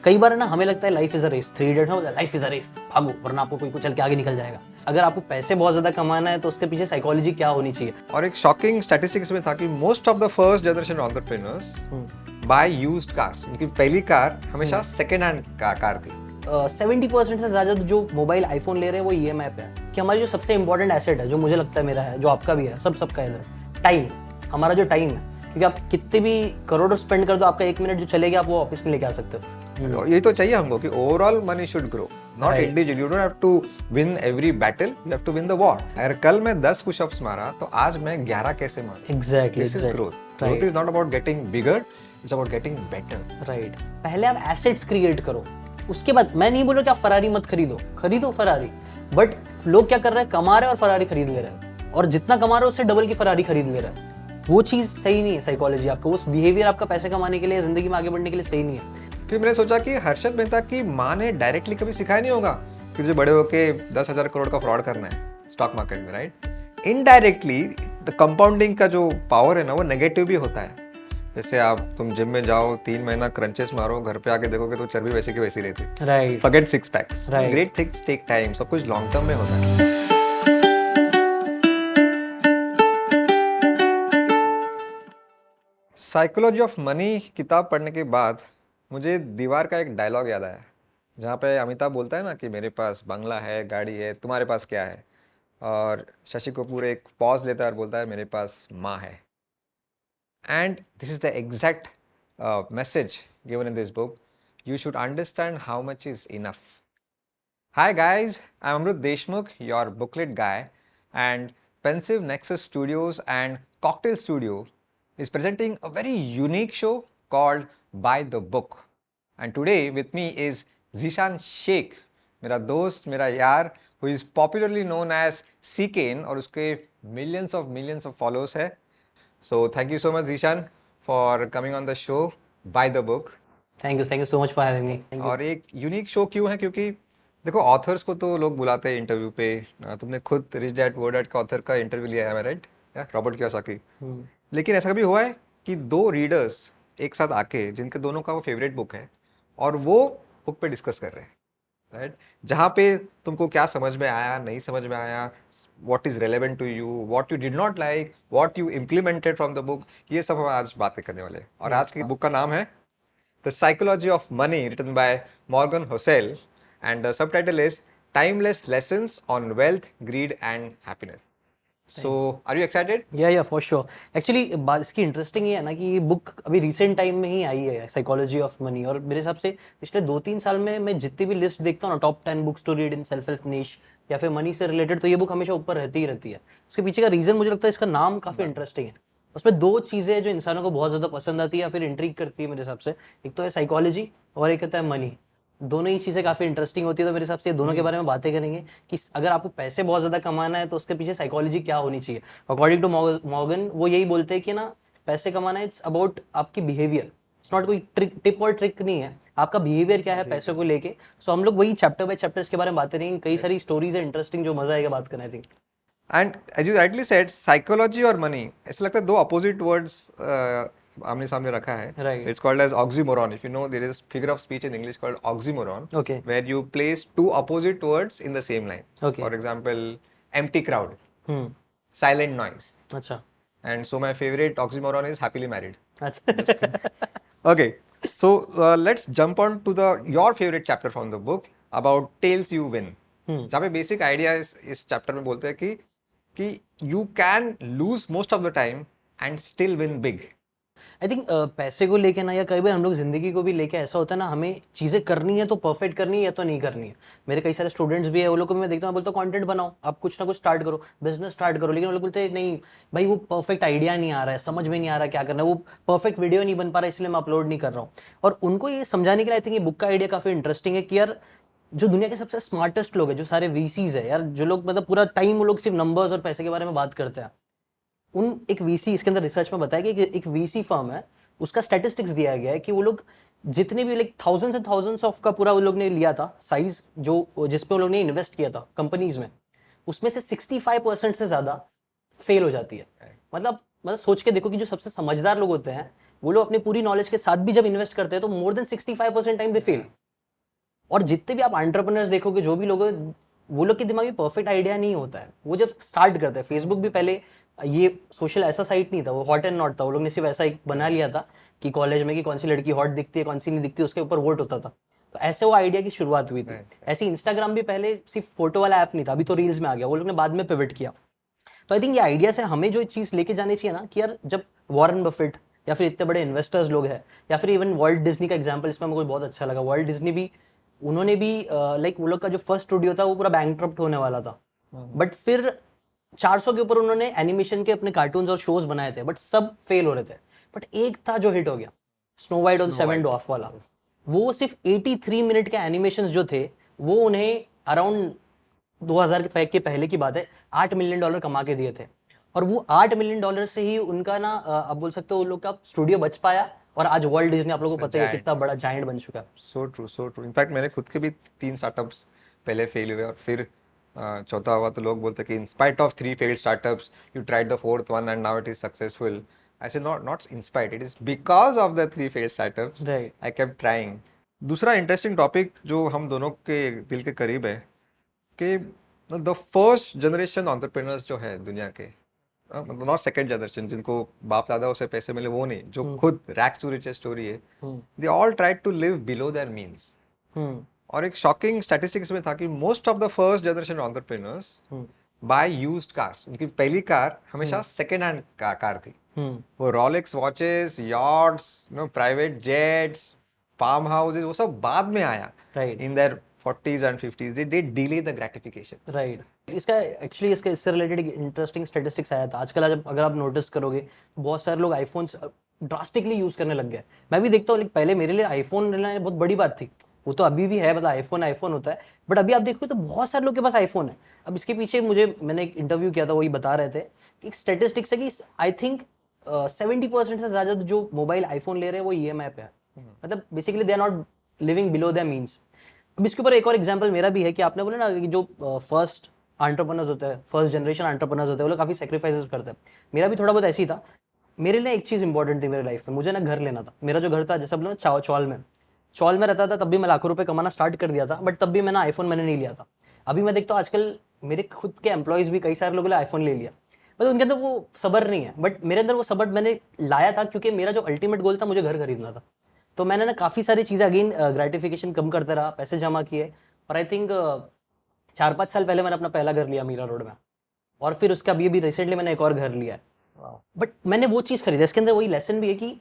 कई बार ना हमें लगता है life is a race, 3 idiot में लाइफ इज अ रेस, भागो वरना आपको कोई कुचल के आगे निकल जाएगा। अगर आपको पैसे बहुत ज्यादा कमाना है तो उसके पीछे साइकोलॉजी क्या होनी चाहिए। और एक शॉकिंग स्टैटिस्टिक्स में था कि most of the first generation entrepreneurs buy used cars. उनकी पहली कार हमेशा सेकंड हैंड कार थी। 70% से ज्यादा जो मोबाइल आईफोन ले रहे हैं वो ईएमआई पे है। कि हमारी जो सबसे इंपॉर्टेंट एसेट है, जो मुझे लगता है मेरा है, जो आपका भी है, सबका इधर टाइम। हमारा जो टाइम है, क्योंकि आप कितने भी करोड़ों स्पेंड कर दो, आपका 1 मिनट जो चलेगा आप वो वापस नहीं लेके आ सकते हो। यही तो चाहिए हमको कि overall money should grow, not individual. You don't have to win every battle, you have to win the war. अगर कल मैं 10 पुशअप्स मारा तो आज मैं 11 कैसे मारूं? Exactly, this is growth. Growth is not about getting bigger, it's about getting better. Right. पहले आप एसेट्स क्रिएट करो, उसके बाद मैं नहीं बोल रहा कि आप फरारी मत खरीदो फरारी, बट लोग क्या कर रहे हैं, कमा रहे हैं और फरारी खरीद ले रहे हैं, और जितना कमा रहे हैं उससे डबल की फरारी खरीद ले रहे हैं। वो चीज सही नहीं है। साइकोलॉजी आपका उस बिहेवियर आपका पैसे कमाने के लिए, जिंदगी में आगे बढ़ने के लिए सही नहीं है। फिर मैंने सोचा कि हर्षद मेहता की माँ ने डायरेक्टली कभी सिखाया नहीं होगा कि तुझे बड़े होके 10,000 करोड़ का फ्रॉड करना है स्टॉक मार्केट में, राइट? इनडायरेक्टली द कंपाउंडिंग का जो पावर है ना, वो नेगेटिव भी होता है। जैसे तुम जिम में जाओ, 3 महीना क्रंचेस मारो, घर पे आके देखोगे तो चर्बी वैसी की वैसी रहती। Right. Forget 6 packs. Right. Great things take time. सब कुछ लॉन्ग टर्म में होता है। साइकोलॉजी ऑफ मनी किताब पढ़ने के बाद मुझे दीवार का एक डायलॉग याद आया, जहाँ पे अमिताभ बोलता है ना कि मेरे पास बंगला है, गाड़ी है, तुम्हारे पास क्या है? और शशि कपूर एक पॉज लेता है और बोलता है मेरे पास माँ है। And this is the exact message given in this book. You should understand how much is enough. Hi guys, I'm Amrut Deshmukh, your booklet guy, and Pensive Nexus Studios and Cocktail Studio is presenting a very unique show called By the Book. And today with me is Zishan Sheikh, मेरा दोस्त, मेरा यार, who is popularly known as CKN और उसके millions of followers है. So thank you so much Zishan for coming on the show By the Book. Thank you so much for having me. और एक unique show क्यों है? क्योंकि देखो, authors को तो लोग बुलाते हैं इंटरव्यू पे। तुमने खुद रिच डैड पुअर डैड का ऑथर का इंटरव्यू लिया है, राइट? Robert Kiyosaki. लेकिन ऐसा कभी हुआ है कि 2 रीडर्स एक साथ आके, जिनके दोनों का वो फेवरेट बुक है, और वो बुक पे डिस्कस कर रहे हैं, राइट? जहाँ पे तुमको क्या समझ में आया, नहीं समझ में आया, what is relevant to you, what you did not like, what you implemented from the book, ये सब हम आज बातें करने वाले हैं। और आज की बुक का नाम है The Psychology of Money, written by Morgan Housel, and the subtitle is Timeless Lessons on Wealth, Greed and Happiness. So, are you excited? या फॉर श्योर। एक्चुअली बात इसकी इंटरेस्टिंग ये है ना कि ये बुक अभी रिसेंट टाइम में ही आई है, साइकोलॉजी ऑफ मनी। और मेरे हिसाब से पिछले 2-3 साल में मैं जितनी भी लिस्ट देखता हूँ ना, top 10 books to read in self help niche या फिर मनी से रिलेटेड, तो ये बुक हमेशा ऊपर रहती ही रहती है। उसके पीछे का रीजन मुझे लगता है इसका नाम काफी इंटरेस्टिंग है। उसमें 2 चीजें जो इंसानों को बहुत ज्यादा पसंद आती है या फिर इंट्रीग करती है मेरे हिसाब से, एक तो है साइकोलॉजी और एक होता है मनी। दोनों ही चीजें काफी इंटरेस्टिंग होती है, तो मेरे हिसाब से दोनों के बारे में बातें करेंगे कि अगर आपको पैसे बहुत ज्यादा कमाना है तो उसके पीछे साइकोलॉजी क्या होनी चाहिए। अकॉर्डिंग टू मॉर्गन वो यही बोलते हैं कि ना, पैसे कमाना है, इट्स अबाउट आपकी बिहेवियर, इट्स नॉट कोई टिप और ट्रिक नहीं है, आपका बिहेवियर क्या है पैसों को लेके। सो हम लोग वही चैप्टर बाय चैप्टर्स के बारे में बातें करेंगे। कई सारी स्टोरीज है इंटरेस्टिंग, जो मजा आएगा बात करना, I think. And as you rightly said, psychology और money, ऐसा लगता है 2 opposite words आमने सामने रखा है। Right. So it's called as oxymoron. If you know, there is a figure of speech in English called oxymoron, Okay. where you place 2 opposite words in the same line. Okay. For example, empty crowd, hmm, silent noise. अच्छा And so my favorite oxymoron is happily married. अच्छा Okay, so let's jump on to your favorite chapter from the book about tails you win. जहाँ पे basic idea इस chapter में बोलते हैं कि you can lose most of the time and still win big. I think पैसे को लेके ना, या कई बार हम लोग जिंदगी को भी लेके ऐसा होता है ना, हमें चीजें करनी है तो परफेक्ट करनी है या तो नहीं करनी है। मेरे कई सारे स्टूडेंट्स भी है, वो लोग को मैं देखता हूँ, बोलता हूँ कंटेंट बनाओ, आप कुछ ना कुछ स्टार्ट करो, बिजनेस स्टार्ट करो, लेकिन वो लोग बोलते हैं नहीं भाई, वो परफेक्ट आइडिया नहीं आ रहा है, समझ में नहीं आ रहा क्या करना है, वो परफेक्ट वीडियो नहीं बन पा रहा है, इसलिए मैं अपलोड नहीं कर रहा हूँ। और उनको ये समझाने के लिए आई थिंक ये बुक का आइडिया काफी इंटरेस्टिंग है कि यार, जो दुनिया के सबसे स्मार्टेस्ट लोग हैं, जो सारे वीसीज है यार, जो लोग मतलब पूरा टाइम वो लोग सिर्फ नंबर्स और पैसे के बारे में बात करते हैं, उन एक वीसी, इसके अंदर रिसर्च में बताया कि एक वीसी फर्म है, उसका स्टैटिस्टिक्स दिया गया है कि वो लोग जितने भी like thousands and thousands of का पूरा वो लोग ने लिया था साइज, जो जिस पे वो लोग ने इन्वेस्ट किया था कंपनीज में, उसमें से 65% से ज्यादा फेल हो जाती है। मतलब सोच के देखो कि जो सबसे समझदार लोग होते हैं वो लोग अपनी पूरी नॉलेज के साथ भी जब इन्वेस्ट करते हैं तो मोर देन 65% टाइम दे फेल। और जितने भी आप एंटरप्रेन्योर्स देखोगे, जो भी लोग हैं, वो लोग के दिमाग में परफेक्ट आइडिया नहीं होता है। वो जब स्टार्ट करते हैं, फेसबुक भी पहले ये सोशल ऐसा साइट नहीं था, वो हॉट एंड नॉट था। वो लोग ने सिर्फ ऐसा एक बना लिया था कि कॉलेज में कि कौन सी लड़की हॉट दिखती है, कौन सी नहीं दिखती, उसके ऊपर वोट होता था। तो ऐसे वो आइडिया की शुरुआत हुई थी। ऐसे इंस्टाग्राम भी पहले सिर्फ फोटो वाला ऐप नहीं था, अभी तो रील्स में आ गया। वो लोग ने बाद में पिवट किया। तो आई थिंक ये आइडिया से हमें जो चीज़ लेके जानी चाहिए ना, कि यार जब वॉरेन बफेट या फिर इतने बड़े इन्वेस्टर्स लोग हैं, या फिर इवन वर्ल्ड डिज्नी का एग्जांपल इसमें मुझे बहुत अच्छा लगा। वर्ल्ड डिज्नी भी, उन्होंने भी लाइक वो लोग का जो फर्स्ट स्टूडियो था वो पूरा बैंकक्रप्ट होने वाला था, बट फिर 400 के ऊपर उन्होंने एनिमेशन के अपने कार्टून्स और शोज बनाए थे, बट सब फेल हो रहे थे। बट एक था जो हिट हो गया, स्नो वाइट और सेवन डॉफ वाला। वो सिर्फ 83 मिनट के एनिमेशंस जो थे, वो उन्हें अराउंड 2000 के पहले की बात है, $8 मिलियन कमा के दिए थे। और वो $8 मिलियन से ही उनका ना आप बोल सकते हो उन लोग का स्टूडियो बच पाया। और आज वर्ल्ड डिज्नी आप लोगों को पता है कितना बड़ा जायंट बन चुका है। So true, so true. In fact मैंने खुद के भी 3 स्टार्टअप्स पहले फेल हुए, और फिर चौथा हुआ तो लोग बोलते कि in spite of 3 failed startups you tried the 4th one and now it is successful. I say not in spite, it is because of the 3 failed startups I kept trying. दूसरा इंटरेस्टिंग टॉपिक जो हम दोनों के दिल के करीब है, कि द फर्स्ट जनरेशन एंटरप्रेन्योर्स जो है दुनिया के, मतलब नॉट सेकंड जनरेशन जिनको बाप दादा से पैसे मिले, वो नहीं, जो खुद रैक्स टू रिचेस स्टोरी है, they all tried to live below their means. और एक शॉकिंग स्टैटिस्टिक्स में था कि most of the first generation entrepreneurs buy used cars. उनकी पहली कार हमेशा सेकंड हैंड कार थी। वो Rolex watches, yachts, private jets, farm houses, वो सब बाद में आया। In their 40s and 50s they delay the gratification. Right. इसका एक्चुअली इससे रिलेटेड एक इंटरेस्टिंग स्टैटिस्टिक्स आया था आजकल। जब अगर आप नोटिस करोगे, बहुत सारे लोग आईफोन्स ड्रास्टिकली यूज करने लग गए। मैं भी देखता हूँ, पहले मेरे लिए आईफोन लेना बहुत बड़ी बात थी। वो तो अभी भी है, मतलब आईफोन होता है, बट अभी आप देखोगे तो बहुत सारे लोग के पास आईफोन है। अब इसके पीछे मैंने एक इंटरव्यू किया था, वही बता रहे थे कि एक स्टेटिस्टिक्स है कि आई थिंक 70% से ज्यादा जो मोबाइल आईफोन ले रहे हैं वो EMI पे है। मतलब basically they are not living below their means. अब इसके ऊपर एक और एग्जांपल मेरा भी है कि आपने बोला ना कि जो फर्स्ट एंटरप्रेन्योर्स होते हैं, फर्स्ट जनरेशन एंटरप्रेन्योर्स होते हैं, वो लोग काफ़ी सेक्रीफाइसेस करते हैं। मेरा भी थोड़ा बहुत ऐसी ही था। मेरे लिए एक चीज़ इंपॉर्टेंट थी मेरी लाइफ में, मुझे ना घर लेना था। मेरा जो घर था, जैसे बोला ना चौल में रहता था, तब भी मैं लाखों रुपए कमाना स्टार्ट कर दिया था, बट तब भी मैंने आईफोन नहीं लिया था। अभी मैं देखता हूँ आजकल मेरे खुद के एम्प्लॉयज़ भी कई सारे लोगों ने आईफोन ले लिया, मतलब उनके अंदर वो सब्र नहीं है। बट मेरे अंदर वो सब्र मैंने लाया था, क्योंकि मेरा जो अल्टीमेट गोल था, मुझे घर खरीदना था। तो मैंने ना काफ़ी सारी चीज़ें अगेन ग्रेटिफिकेशन कम करता रहा, पैसे जमा किए, और आई थिंक 4-5 साल पहले मैंने अपना पहला घर लिया मीरा रोड में। और फिर उसका अभी रिसेंटली मैंने एक और घर लिया है। बट मैंने वो चीज़ खरीदा, इसके अंदर वही लेसन भी है कि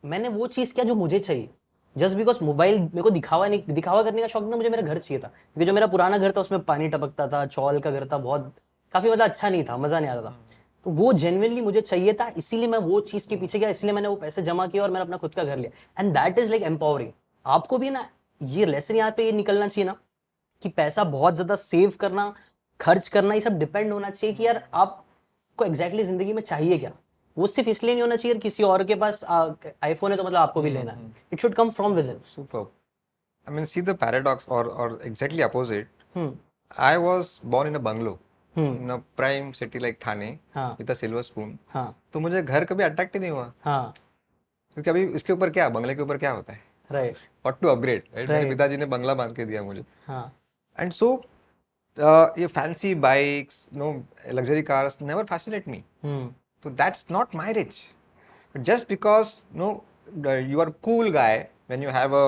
मैंने वो चीज़ किया जो मुझे चाहिए। जस्ट बिकॉज मोबाइल मेरे को दिखावा करने का शौक ना, मुझे मेरा घर चाहिए था। क्योंकि जो मेरा पुराना घर था उसमें पानी टपकता था, चौल का घर था, बहुत काफ़ी मतलब अच्छा नहीं था, मज़ा नहीं आ रहा था। तो वो जेन्युइनली मुझे चाहिए था, इसीलिए मैं वो चीज़ के पीछे गया, इसलिए मैंने वो पैसे जमा किया और मैंने अपना खुद का घर लिया। And that is like empowering. आपको भी ना ये लेसन यहाँ पे ये निकलना चाहिए ना, कि पैसा बहुत ज़्यादा सेव करना, खर्च करना, ये सब डिपेंड होना चाहिए कि यार आपको एग्जैक्टली ज़िंदगी में चाहिए क्या। वो सिर्फ इसलिए नहीं होना चाहिए किसी और के पास आईफोन है तो मतलब आपको भी लेना है। It should come from with in. Superb. I mean, see the paradox, or exactly opposite. I was born in a bungalow in a prime city like Thane with a silver spoon. तो मुझे घर कभी attract ही नहीं हुआ, क्योंकि अभी इसके ऊपर क्या, बंगले के ऊपर क्या होता है, right, what to upgrade, right. मेरे पिताजी ने बंगला बांध के दिया मुझे। एंड सो ये fancy bikes, luxury cars never fascinate me. So that's not my rich. But just because you are a cool guy when you have a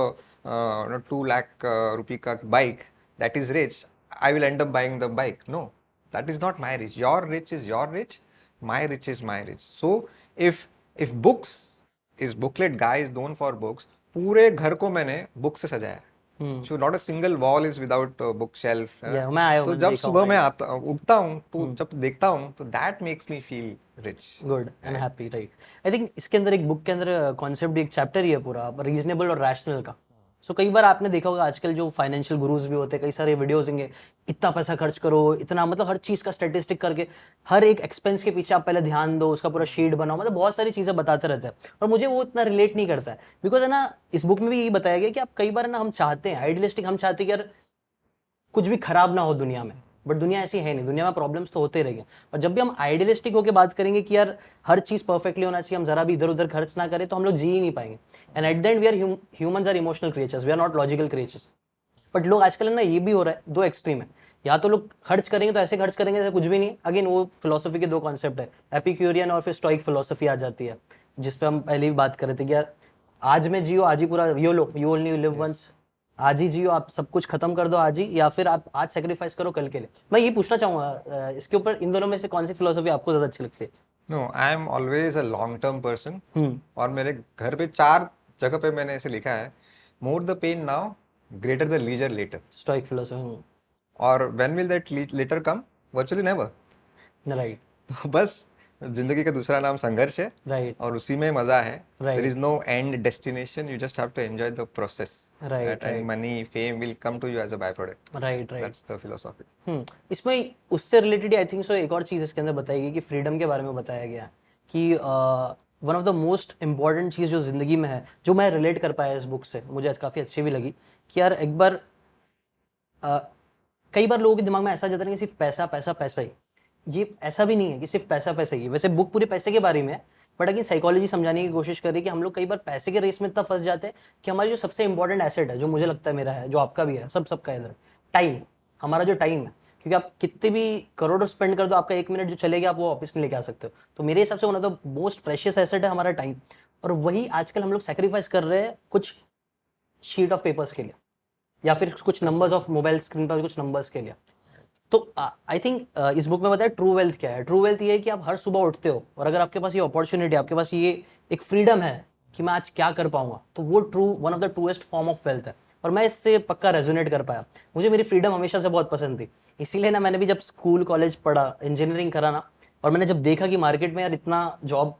2 lakh rupee ka bike, that is rich, I will end up buying the bike. No, that is not my rich. Your rich is your rich, my rich is my rich. So if books is booklet guy is known for books, पूरे घर को मैंने book से सजाया। So not a single wall is without a bookshelf. तो जब सुबह मैं उठता हूँ तो जब देखता हूँ तो that makes me feel rich, good and happy, right? I think इसके अंदर एक बुक के अंदर कॉन्सेप्ट भी एक चैप्टर ही है पूरा रीजनेबल और रैशनल का। सो कई बार आपने देखा होगा आजकल जो फाइनेंशियल गुरुज भी होते हैं, कई सारे वीडियोस होंगे, इतना पैसा खर्च करो, इतना, मतलब हर चीज़ का स्टैटिस्टिक करके हर एक एक्सपेंस के पीछे आप पहले ध्यान दो, उसका पूरा शीट बनाओ, मतलब बहुत सारी चीज़ें बताते रहते हैं। और मुझे वो इतना रिलेट नहीं करता है, बिकॉज है ना इस बुक में भी यही बताया गया कि आप कई बार ना हम चाहते हैं आइडियलिस्टिक, हम चाहते हैं कि यार कुछ भी खराब ना हो दुनिया में, बट दुनिया ऐसी है नहीं, दुनिया में प्रॉब्लम्स तो होते रहेंगे। और जब भी हम आइडियलिस्टिक होकर बात करेंगे कि यार हर चीज़ परफेक्टली होना चाहिए, हम जरा भी इधर उधर खर्च ना करें, तो हम लोग जी ही नहीं पाएंगे। And at the end we are humans are emotional creatures, we are not logical creatures. But लोग आजकल है ना, ये भी हो रहा है, दो एक्सट्रीम है। या तो लोग खर्च करेंगे तो ऐसे खर्च करेंगे जैसे कुछ भी नहीं है। अगेन वो फिलोसफी के दो कॉन्सेप्ट है, एपिक्यूरियन और फिर स्टोइक फिलोसफी आ जाती है, जिस पे हम पहले भी बात कर रहे थे कि यार आज में जियो, आज ही पूरा YOLO, you only live once. आज ही जियो, आप सब कुछ खत्म कर दो आज ही, या फिर आप आज सेक्रीफाइस करो कल के लिए। मैं ये पूछना चाहूंगा इसके ऊपर, इन दोनों में से कौन सी फिलोसफी आपको ज्यादा अच्छी लगती है? No, I am always a long term person. Hmm. और मेरे घर पे 4 जगह पे मैंने ऐसे लिखा है, more the pain now, greater the leisure later. Stoic philosophy. और when will that later come? Virtually never. Right. तो बस जिंदगी का दूसरा नाम संघर्ष है, राइट। और उसी में मजा है। There right. Is no end destination, you just have to enjoy the process, right. And right. Money fame will come to you as a by product. Right. Right. That's the philosophy. इसमें उससे related I think सो एक और चीज़ इसके अंदर बताई गई कि freedom के बारे में बताया गया कि one of the most important चीज़ जो ज़िंदगी में है, जो मैं रिलेट कर पाया इस बुक से, मुझे आज काफ़ी अच्छी भी लगी कि यार एक बार अ, कई बार लोगों के दिमाग में ऐसा जाता है कि सिर्फ पैसा पैसा पैसा ही। ये ऐसा भी नहीं है कि सिर्फ पैसा पैसा ही है। वैसे बुक पूरे पैसे के बारे में है, बट अगेन साइकोलॉजी समझाने की कोशिश कर रही है कि हम लोग कई बार पैसे के रेस में इतना फंस जाते हैं कि हमारी जो सबसे इंपॉर्टेंट एसेट है, जो मुझे लगता है मेरा है, जो आपका भी है, सबका इधर, टाइम। हमारा जो टाइम है, क्योंकि आप कितने भी करोड़ों स्पेंड कर दो, आपका 1 मिनट जो चलेगा आप वो वापस नहीं लेके आ सकते हो। तो मेरे हिसाब से one of the most precious asset है हमारा टाइम। और वही आजकल हम लोग सेक्रीफाइस कर रहे हैं कुछ शीट ऑफ पेपर्स के लिए, या फिर कुछ नंबर्स ऑफ मोबाइल स्क्रीन पर कुछ नंबर्स के लिए। तो आई थिंक इस बुक में बताया ट्रू वेल्थ क्या है। ट्रू वेल्थ ये है कि आप हर सुबह उठते हो और अगर आपके पास ये अपॉर्चुनिटी, आपके पास ये एक फ्रीडम है कि मैं आज क्या कर पाऊंगा, तो वो one of the truest form of wealth है। और मैं इससे पक्का रेजोनेट कर पाया। मुझे मेरी फ्रीडम हमेशा से बहुत पसंद थी, इसीलिए ना मैंने भी जब स्कूल कॉलेज पढ़ा, इंजीनियरिंग करा ना, और मैंने जब देखा कि मार्केट में यार इतना जॉब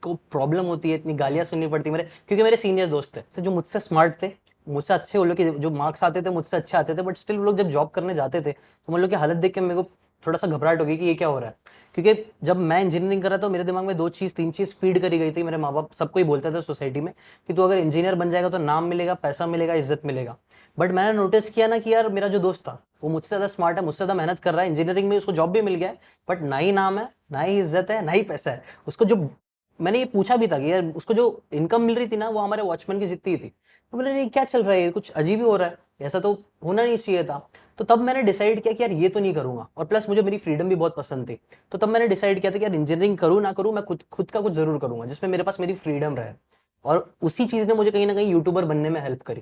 को प्रॉब्लम होती है, इतनी गालियाँ सुननी पड़ती मेरे, क्योंकि मेरे सीनियर दोस्त थे तो जो मुझसे स्मार्ट थे, मुझसे अच्छे, वो लोग के जो मार्क्स आते थे मुझसे अच्छे आते थे, बट स्टिल वो लोग जब जॉब करने जाते थे तो उन लोग की हालत देख के मेरे को थोड़ा सा घबराहट हो गई कि ये क्या हो रहा है। क्योंकि जब मैं इंजीनियरिंग कर रहा था तो मेरे दिमाग में 2 चीज़ 3 चीज़ फीड करी गई थी। मेरे माँ बाप सबको ही बोलते थे सोसाइटी में कि तू अगर इंजीनियर बन जाएगा तो नाम मिलेगा, पैसा मिलेगा, इज्जत मिलेगा। बट मैंने नोटिस किया ना कि यार मेरा जो दोस्त था वो मुझसे ज़्यादा स्मार्ट है, मुझसे ज़्यादा मेहनत कर रहा है, इंजीनियरिंग में उसको जॉब भी मिल गया है, बट ना ही नाम है, ना ही इज्जत है, ना ही पैसा है उसको। जो मैंने ये पूछा भी था कि यार उसको जो इनकम मिल रही थी ना, वो हमारे वॉचमैन की जितनी ही थी। तो बोले नहीं क्या चल रहा है, ये कुछ अजीब ही हो रहा है, ऐसा तो होना नहीं चाहिए था। तो तब मैंने डिसाइड किया कि यार ये तो नहीं करूंगा, और प्लस मुझे मेरी फ्रीडम भी बहुत पसंद थी। तो तब मैंने डिसाइड किया था कि यार इंजीनियरिंग करूँ ना करूँ, मैं खुद खुद का कुछ जरूर करूंगा जिसमें मेरे पास मेरी फ्रीडम रहे। और उसी चीज़ ने मुझे कहीं ना कहीं यूट्यूबर बनने में हेल्प करी,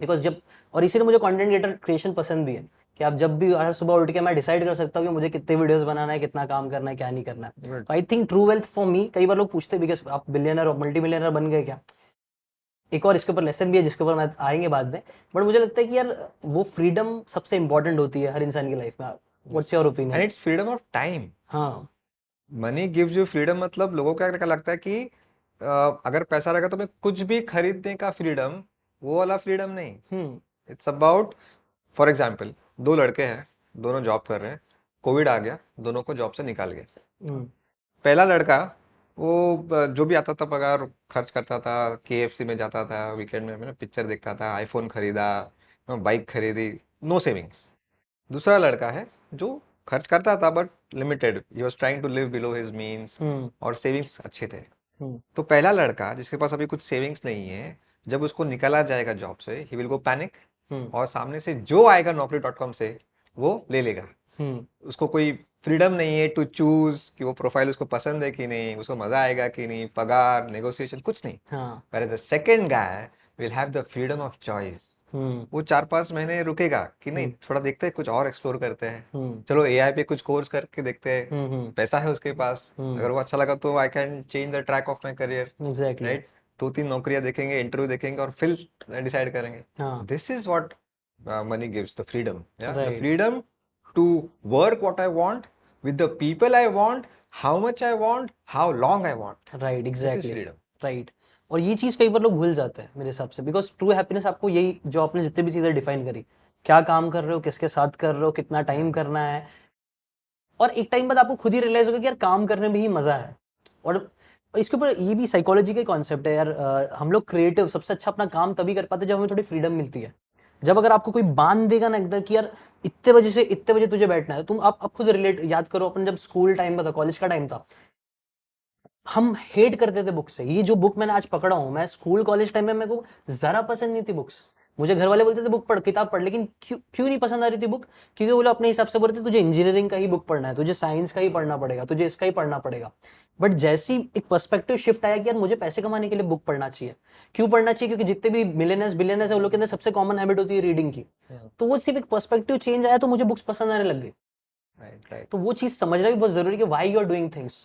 बिकॉज जब, और इसीलिए मुझे कंटेंट क्रिएशन पसंद भी है कि आप जब भी हर सुबह उठ के मैं डिसाइड कर सकता हूँ कि मुझे कितने वीडियोस बनाना है, कितना काम करना है, क्या नहीं करना है। गुड। तो I think true wealth for me, कई बार लोग पूछते भी कि आप बिलियनर और मल्टी मिलियनर बन गए क्या। एक और इसके ऊपर लेसन भी है जिसके ऊपर मैं आएंगे बाद में। बट मुझे लगता है कि यार वो फ्रीडम सबसे इंपॉर्टेंट होती है हर इंसान की लाइफ में। What's your and opinion? It's freedom of time. हाँ। मनी गिव्स यू फ्रीडम, मतलब लोगों को क्या लगता है कि अगर पैसा रहेगा तो मैं कुछ भी खरीदने का फ्रीडम, वो वाला फ्रीडम नहीं। हम्म। इट्स अबाउट, फॉर एग्जाम्पल 2 लड़के हैं, दोनों जॉब कर रहे हैं, कोविड आ गया, दोनों को जॉब से निकाल गया। हम्म। पहला लड़का वो जो भी आता था पगार खर्च करता था, केएफसी में जाता था, वीकेंड में पिक्चर देखता था, आईफोन खरीदा, बाइक खरीदी, नो सेविंग्स। दूसरा लड़का है जो खर्च करता था but limited, he was trying to live below his means, hmm. और सेविंग्स अच्छे थे। हम्म। तो पहला लड़का जिसके पास अभी कुछ सेविंग्स नहीं है, जब उसको निकाला जाएगा जॉब से, ही विल गो पैनिक, हम्म। और सामने से जो आएगा naukri.com से वो ले लेगा। हम्म। उसको कोई फ्रीडम नहीं है टू चूज कि वो प्रोफाइल उसको पसंद है कि नहीं, उसको मजा आएगा कि नहीं, पगार नेगोशिएशन कुछ नहीं। हाँ। whereas the second guy will have the freedom of choice। हम्म। वो 4-5 महीने रुकेगा कि नहीं, हम्म। थोड़ा देखते हैं, कुछ और एक्सप्लोर करते हैं, हम्म। चलो एआई पे कुछ कोर्स करके देखते हैं, हम्म। पैसा है उसके पास, हम्म। अगर वो अच्छा लगा तो I can change the track of my career, exactly. Right. 2-3 नौकरियां देखेंगे, इंटरव्यू देखेंगे, और फिर डिसाइड करेंगे। हाँ। This is what money gives, the freedom, yeah, the right. freedom to work what I want, with the people I want, how much I want, how long I want. Right. This is exactly. freedom। Right. और ये चीज़ कई बार लोग भूल जाते हैं मेरे हिसाब से, बिकॉज ट्रू हैप्पीनेस आपको यही, जो आपने जितनी भी चीज़ें डिफाइन करी, क्या काम कर रहे हो, किसके साथ कर रहे हो, कितना टाइम करना है, और एक टाइम बाद आपको खुद ही रियलाइज होगा कि यार काम करने में ही मजा है। और इसके ऊपर ये भी साइकोलॉजी का कॉन्सेप्ट है यार। हम लोग क्रिएटिव सबसे अच्छा अपना काम तभी कर पाते हैं जब हमें थोड़ी फ्रीडम मिलती है। जब अगर आपको कोई बांध देगा ना एकदम कि यार इतने बजे से इतने बजे तुझे बैठना है, तुम आप खुद रिलेट याद करो, अपन जब स्कूल टाइम में था, कॉलेज का टाइम था, हम हेट करते थे बुक से। ये जो बुक मैंने आज पकड़ा हूँ, मैं स्कूल कॉलेज टाइम में मेरे को जरा पसंद नहीं थी बुक्स। मुझे घर वाले बोलते थे बुक पढ़, किताब पढ़, लेकिन क्यों क्यों नहीं पसंद आ रही थी बुक? क्योंकि वो लोग अपने हिसाब से बोलते थे तुझे इंजीनियरिंग का ही बुक पढ़ना है, तुझे साइंस का ही पढ़ना पड़ेगा, तुझे इसका ही पढ़ना पड़ेगा। बट जैसी एक पर्सपेक्टिव शिफ्ट आया कि यार मुझे पैसे कमाने के लिए बुक पढ़ना चाहिए। क्यों पढ़ना चाहिए? क्योंकि जितने भी मिलियनर्स बिलियनर्स है, वो लोग के अंदर सबसे कॉमन हैबिट होती है रीडिंग की। तो वो सिर्फ एक पर्सपेक्टिव चेंज आया तो मुझे बुक्स पसंद आने लग गई। Right, right. तो वो चीज समझना भी बहुत जरूरी है कि why you are doing things.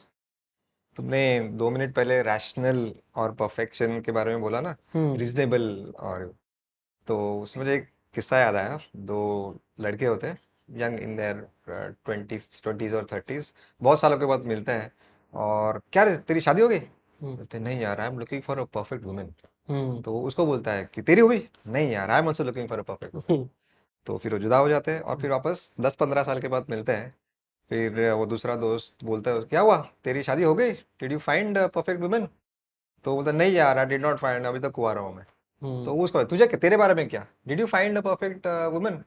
तुमने 2 मिनट पहले रैशनल और परफेक्शन के बारे में बोला ना, हम्म। रिजनेबल, और तो उसमें मुझे एक किस्सा याद आया। दो लड़के होते हैं, यंग इन देयर ट्वेंटीज और थर्टीज, बहुत सालों के बाद मिलते हैं, और क्या रे तेरी शादी हो गई? हम्म। बोलते नहीं यार, I am looking for a perfect women. Hmm. तो उसको बोलता है कि तेरी हुई? नहीं यार, I am also looking for a perfect women. Hmm. तो फिर वो जुदा हो जाते हैं और फिर वापस 10-15 साल के बाद मिलते हैं। फिर वो दूसरा दोस्त बोलता है क्या हुआ, तेरी शादी हो गई? Did you find perfect women? तो बोलता है नहीं यार, आई डिड नॉट फाइंड, अभी तक कुंवारा हूँ मैं। तो हम्म। उसको तुझे तेरे बारे में क्या, did you find a perfect women?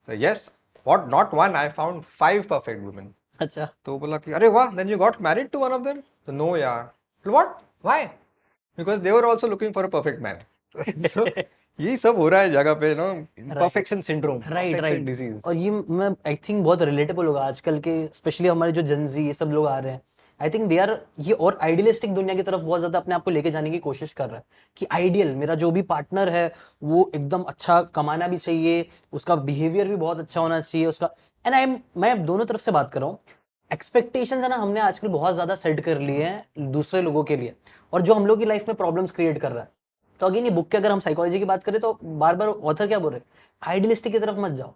Yes, what, not one, I found 5 perfect women. अच्छा। तो वो बोला कि अरे वाह, then you got married to one of them? तो नो यार। What, why? Because they were also looking for a perfect man. So यही सब हो रहा है जगह पे, no, right, perfection syndrome, right, perfection right. Disease. और ये मैं आई थिंक बहुत रिलेटेबल होगा आजकल के, स्पेशली हमारे जो जनजी ये सब लोग आ रहे हैं। आई थिंक दे आर ये और आइडियलिस्टिक दुनिया की तरफ बहुत ज्यादा अपने आप को लेके जाने की कोशिश कर रहा है कि आइडियल मेरा जो भी पार्टनर है वो एकदम अच्छा कमाना भी चाहिए, उसका बिहेवियर भी बहुत अच्छा होना चाहिए उसका। एंड मैं दोनों तरफ से बात कर रहा हूँ। एक्सपेक्टेशंस है ना, हमने आजकल बहुत ज्यादा सेट कर लिए हैं दूसरे लोगों के लिए, और जो हम लोग की लाइफ में प्रॉब्लम्स क्रिएट कर रहा है। तो अगेन ये बुक के अगर हम साइकोलॉजी की बात करें तो बार बार ऑथर क्या बोल रहे हैं, आइडियलिस्टिक की तरफ मत जाओ,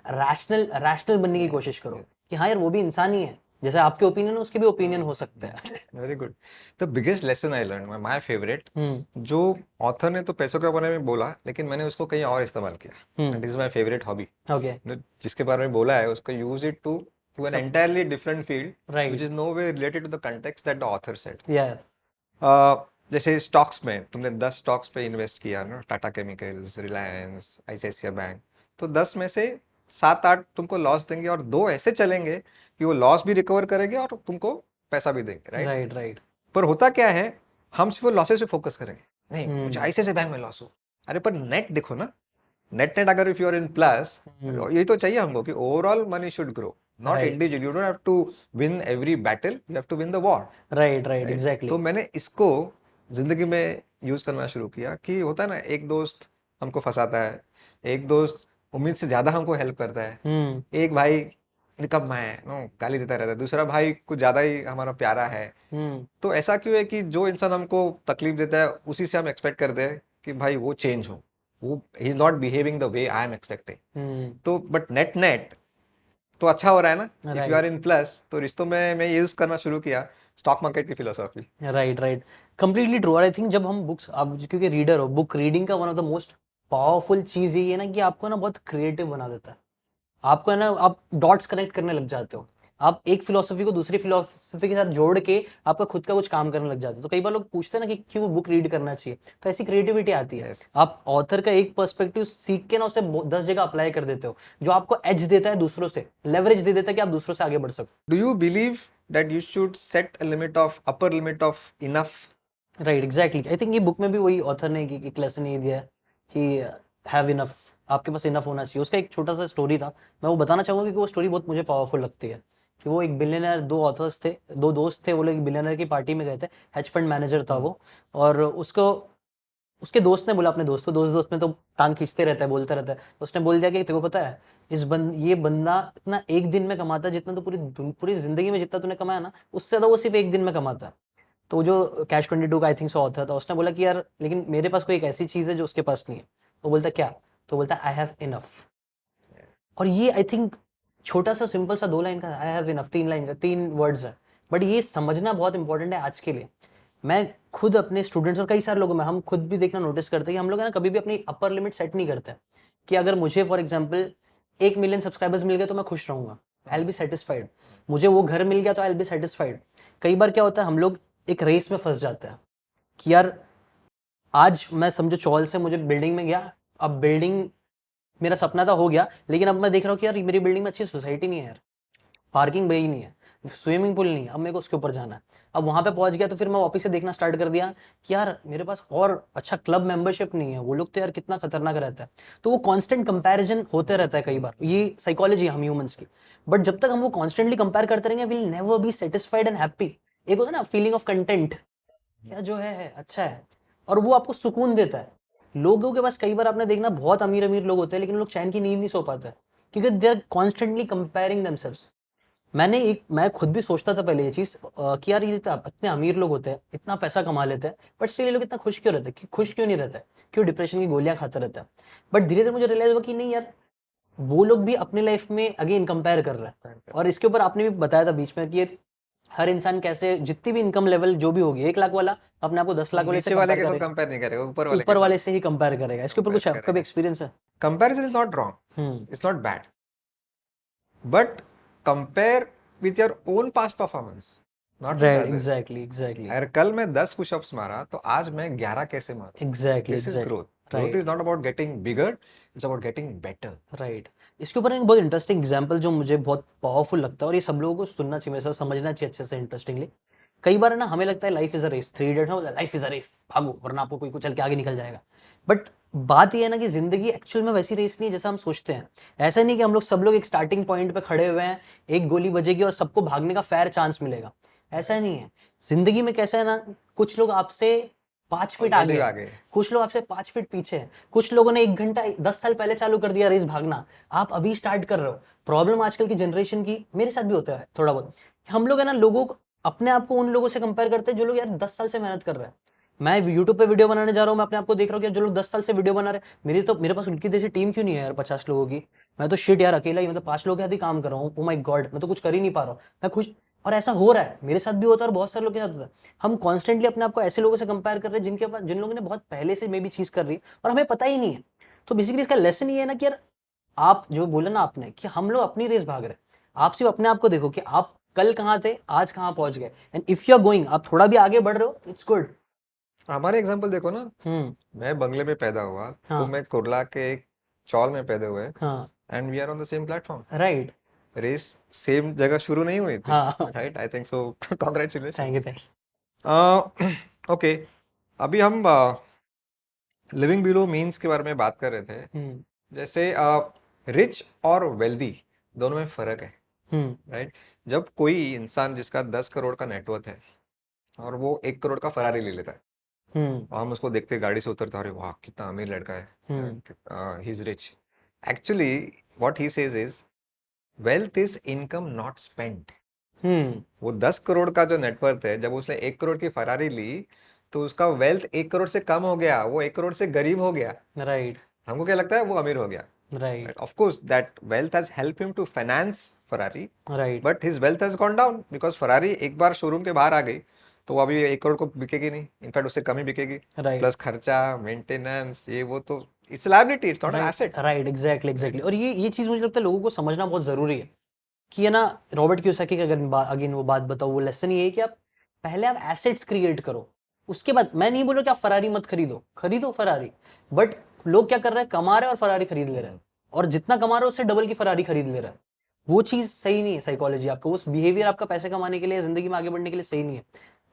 रैशनल रैशनल बनने की कोशिश करो कि हाँ यार वो भी इंसान ही है, जैसे आपके ओपिनियन है उसके भी ओपिनियन हो सकते हैं। Very good. The biggest lesson I learn, my favourite, hmm. जो ऑथर ने तो पैसों के बारे में बोला, लेकिन मैंने उसको कहीं और इस्तेमाल किया, and this is my favourite hobby. Okay. जिसके बारे में बोला है उसको यूज इट टू एन सब। Entirely different field, which right. Is no way related to the context that the author said. या। जैसे स्टॉक्स में तुमने 10 स्टॉक्स पे इन्वेस्ट किया ना, Tata chemicals, Reliance, ICICI bank, तो 10 में से 7-8 तुमको लॉस देंगे और 2 ऐसे चलेंगे कि वो लॉस भी रिकवर करेंगे और तुमको पैसा भी देंगे, राइट? Right, right. पर होता क्या है, हम सिर्फ लॉसेस पे फोकस करेंगे, नहीं मुझे हम्म। आईसीआईसीआई बैंक में लॉस हो। अरे पर नेट देखो ना, नेट नेट अगर if you are in plus, यही तो चाहिए हमको कि overall money should grow, not right, individual. You don't have to win every battle, you have to win the war, right, right, right? Exactly. तो मैंने इसको जिंदगी में यूज करना शुरू किया कि होता है ना, एक दोस्त हमको फंसाता है, एक दोस्त उम्मीद से ज्यादा हमको हेल्प करता है, हम्म। एक भाई निकम्मा है, नो, गाली देता रहता है, दूसरा भाई कुछ ज्यादा ही हमारा प्यारा है। हम्म। तो ऐसा क्यों है कि जो इंसान हमको तकलीफ देता है उसी से हम एक्सपेक्ट करते हैं कि भाई वो चेंज हो, वो he is not behaving the way I am expecting. Hmm. तो बट नेट नेट तो अच्छा हो रहा है ना, if you are right, in plus. तो रिश्तों में मैं यूज करना शुरू किया स्टॉक मार्केट की philosophy. Right, right. Completely true. और आई थिंक जब हम बुक्स, आप क्योंकि रीडर हो, बुक रीडिंग का one of the most powerful चीज ये है ना कि आपको ना बहुत क्रिएटिव बना देता है। आपको है ना, आप डॉट्स कनेक्ट करने लग जाते हो। आप एक फिलोसफी को दूसरी फिलोसफी के साथ जोड़ के आपका खुद का कुछ काम करने लग जाते हो। तो कई बार लोग पूछते हैं ना कि क्यों बुक रीड करना चाहिए, तो ऐसी क्रिएटिविटी आती है। यस। आप ऑथर का एक पर्सपेक्टिव सीख के ना उसे 10 जगह अप्लाई कर देते हो, जो आपको एज देता है, दूसरों से लेवरेज दे देता है कि आप दूसरों से आगे बढ़ सको। Do you believe that you should set a limit of, upper limit of enough? Right, exactly. I think ये बुक में भी वही ऑथर ने एक लेसन ये दिया है कि हैव इनफ, आपके पास इनफ होना चाहिए। उसका एक छोटा सा स्टोरी था, मैं वो बताना चाहूंगा क्योंकि वो स्टोरी बहुत मुझे पावरफुल लगती है। कि वो एक बिलियनर, दो ऑथर्स थे, दो दोस्त थे, वो लोग एक बिलियनर की पार्टी में गए थे। हेज फंड मैनेजर था वो। और उसको, उसके दोस्त ने बोला अपने दोस्त को, दोस्त दोस्त में तो टांग खींचते रहता है, बोलता रहता है, तो उसने बोल दिया कि तेरे को पता है ये बंदा इतना एक दिन में कमाता है जितना तो पूरी जिंदगी में जितना तूने कमाया ना, उससे ज्यादा वो सिर्फ एक दिन में कमाता है। तो जो कैच 22 का आई थिंक सो ऑथर था, उसने बोला कि यार लेकिन मेरे पास कोई एक ऐसी चीज है जो उसके पास नहीं है। तो बोलता क्या? तो बोलता आई हैव इनफ। और ये आई थिंक छोटा सा सिंपल सा 2 लाइन का, आई हैव इनफ 3 लाइन का, 3 वर्ड्स है, बट ये समझना बहुत इंपॉर्टेंट है आज के लिए। मैं खुद अपने स्टूडेंट्स और कई सारे लोगों में, हम खुद भी देखना नोटिस करते हैं कि हम लोग है ना कभी भी अपनी अपर लिमिट सेट नहीं करते कि अगर मुझे फॉर एग्जाम्पल 1 मिलियन सब्सक्राइबर्स मिल गए तो मैं खुश रहूंगा, आई विल बी सेटिस्फाइड। मुझे वो घर मिल गया तो आई विल बी सेटिस्फाइड। कई बार क्या होता है, हम लोग एक रेस में फंस जाते हैं कि यार आज मैं समझो चौल से मुझे बिल्डिंग में गया, अब बिल्डिंग मेरा सपना था, हो गया, लेकिन अब मैं देख रहा हूँ कि यार मेरी बिल्डिंग में अच्छी सोसाइटी नहीं है यार, पार्किंग भी नहीं है, स्विमिंग पूल नहीं है, अब मेरे को उसके ऊपर जाना है। अब वहां पे पहुंच गया तो फिर मैं वापस से देखना स्टार्ट कर दिया कि यार मेरे पास और अच्छा क्लब मेंबरशिप नहीं है, वो लोग तो यार कितना खतरनाक रहता है। तो वो कांस्टेंट कंपैरिजन होते रहता है कई बार, ये साइकोलॉजी है हम ह्यूमंस की। बट जब तक हम वो कॉन्स्टेंटली कंपेयर करते रहेंगे, will never be satisfied and happy. एक होता है ना फीलिंग ऑफ कंटेंट, क्या जो है अच्छा है, और वो आपको सुकून देता है। लोगों के पास कई बार आपने देखना बहुत अमीर अमीर लोग होते हैं, लेकिन लोग चैन की नींद नहीं सो पाते हैं, क्योंकि they are constantly comparing themselves. मैं खुद भी सोचता था पहले ये चीज कि यार ये इतने अमीर लोग होते हैं, इतना पैसा कमा लेते हैं, बट स्टिल ये लोग इतना खुश क्यों रहते हैं, खुश क्यों नहीं रहते हैं? क्यों डिप्रेशन की गोलियां खाते रहते हैं? बट धीरे धीरे मुझे रियलाइज हुआ कि नहीं यार, वो लोग भी अपनी लाइफ में अगेन कंपेयर कर रहा है। और इसके ऊपर आपने भी बताया था बीच में कि हर इंसान कैसे जितनी भी इनकम लेवल जो भी होगी, 1 लाख वाला अपने आप को 10 लाख वाले से नीचे वाले कंपेयर के साथ करेगा, कंपेयर नहीं करेगा, ऊपर वाले के ऊपर साथ वाले से ही कंपेयर करेगा। इसके ऊपर कुछ कंपेयर आपका भी करेगा। एक्सपीरियंस है? Comparison is not wrong, hmm, it's not bad, but compare with your own past performance, not with right, others. Exactly exactly अगर कल मैं 10 पुशअप्स मारा तो आज मैं 11 कैसे मारूं? Exactly this is growth. Exactly growth right is not about getting bigger, it's about getting better. Right. इसके ऊपर एक बहुत इंटरेस्टिंग एग्जाम्पल जो मुझे बहुत पावरफुल लगता है, और ये सब लोगों को सुनना चाहिए, वैसा समझना चाहिए अच्छे से इंटरेस्टिंगली। कई बार है ना हमें लगता है life is a race, 3 idiot में लाइफ इज अ रेस, भागो वरना आपको कोई कुछ चल के आगे निकल जाएगा। बट बात ये है ना कि जिंदगी एक्चुअल में वैसी रेस नहीं है जैसा हम सोचते हैं। ऐसा नहीं कि हम लोग सब लोग एक स्टार्टिंग पॉइंट पे खड़े हुए हैं, एक गोली बजेगी और सबको भागने का फेयर चांस मिलेगा, ऐसा नहीं है। जिंदगी में कैसा है ना, कुछ लोग आपसे 5 फीट ऑलरेडी आगे हैं, आगे। कुछ लोग आपसे 5 फीट पीछे हैं, कुछ लोगों ने 1 घंटा 10 साल पहले चालू कर दिया रेस भागना, आप अभी स्टार्ट कर रहे हो। प्रॉब्लम आजकल की जनरेशन की, मेरे साथ भी होता है थोड़ा बहुत, हम लोग है ना लोगों को, अपने आप को उन लोगों से कंपेयर करते हैं जो लोग यार 10 साल से मेहनत कर रहे हैं। मैं यूट्यूब पे वीडियो बनाने जा रहा हूँ, मैं अपने आप को देख रहा हूँ कि जो लोग 10 साल से वीडियो बना रहे हैं, मेरे पास उनकी जैसी टीम क्यों नहीं है यार 50 लोगों की। मैं तो शिट यार अकेला ही, मतलब 5 लोग के साथ ही काम कर रहा हूँ, ओ माय गॉड, मैं तो कुछ कर ही नहीं पा रहा हूँ, मैं खुश। और ऐसा हो रहा है, मेरे साथ भी होता है और बहुत सारे लोग के साथ होता है। हम कॉन्स्टेंटली अपने आप को ऐसे लोगों से कंपेयर कर रहे हैं जिनके पास, जिन लोगों ने बहुत पहले से मे भी चीज कर रही है और हमें पता ही नहीं है। तो बेसिकली इसका लेसन ये है ना कि यार, आप जो बोला ना आपने कि हम लोग अपनी रेस भाग रहे हैं, आप सिर्फ अपने आप को देखो कि आप कल कहाँ थे, आज कहाँ पहुंच गए, and if you are going, आप थोड़ा भी आगे बढ़ रहे हो, इट्स गुड। हमारे एग्जांपल देखो ना, हम्म, मैं बंगले में पैदा हुआ, तो हाँ मैं कुर्ला के एक चौल में पैदा हुए, हाँ and we are on the same platform. Right, race same जगह शुरू नहीं हुई थी, हाँ right? I think so. Thank you congratulations. Thank okay, अभी हम लिविंग बिलो मीन्स के बारे में बात कर रहे थे। यू। जैसे रिच और वेल्दी दोनों में फर्क है, राइट? जब कोई इंसान जिसका 10 करोड़ का नेटवर्थ है और वो 1 करोड़ का फरारी ले लेता है, और हम उसको देखते गाड़ी से उतरते हैं, अरे वाह कितना अमीर लड़का है, he is rich. Actually what he says is, wealth is income not spent. वो 10 करोड़ का जो नेटवर्थ है, जब उसने 1 करोड़ की फरारी ली, तो उसका वेल्थ 1 करोड़ से कम हो गया, वो 1 करोड़ से गरीब हो गया। राइट हमको क्या लगता है वो अमीर हो गया, right right? Of course, that wealth has helped him to finance Ferrari, right but his wealth has gone down because Ferrari एक बार शोरूम के बाहर आ गई तो वो अभी 1 करोड़ को बिकेगी नहीं, इनफैक्ट उससे कम ही बिकेगी। राइट प्लस खर्चा, मेंटेनेंस, ये वो, तो it's liability, it's not an right asset, right exactly right? Exactly. और ये चीज मुझे लगता है लोगों को समझना बहुत जरूरी है कि है ना, रॉबर्ट कियोसाकी की अगर अगेन वो बात बताओ, वो लेसन ये है कि आप पहले आप एसेट्स क्रिएट करो, उसके बाद, मैं नहीं बोल रहा कि आप फरारी मत खरीदो, खरीदो फरारी, बट लोग क्या कर रहे हैं, कमा रहे हैं और फरारी खरीद ले रहे हैं, और जितना कमा रहे हो उससे डबल की फरारी खरीद ले रहा है। वो चीज सही नहीं है, साइकोलॉजी आपका, उस बिहेवियर आपका पैसे कमाने के लिए, जिंदगी में आगे बढ़ने के लिए सही नहीं है।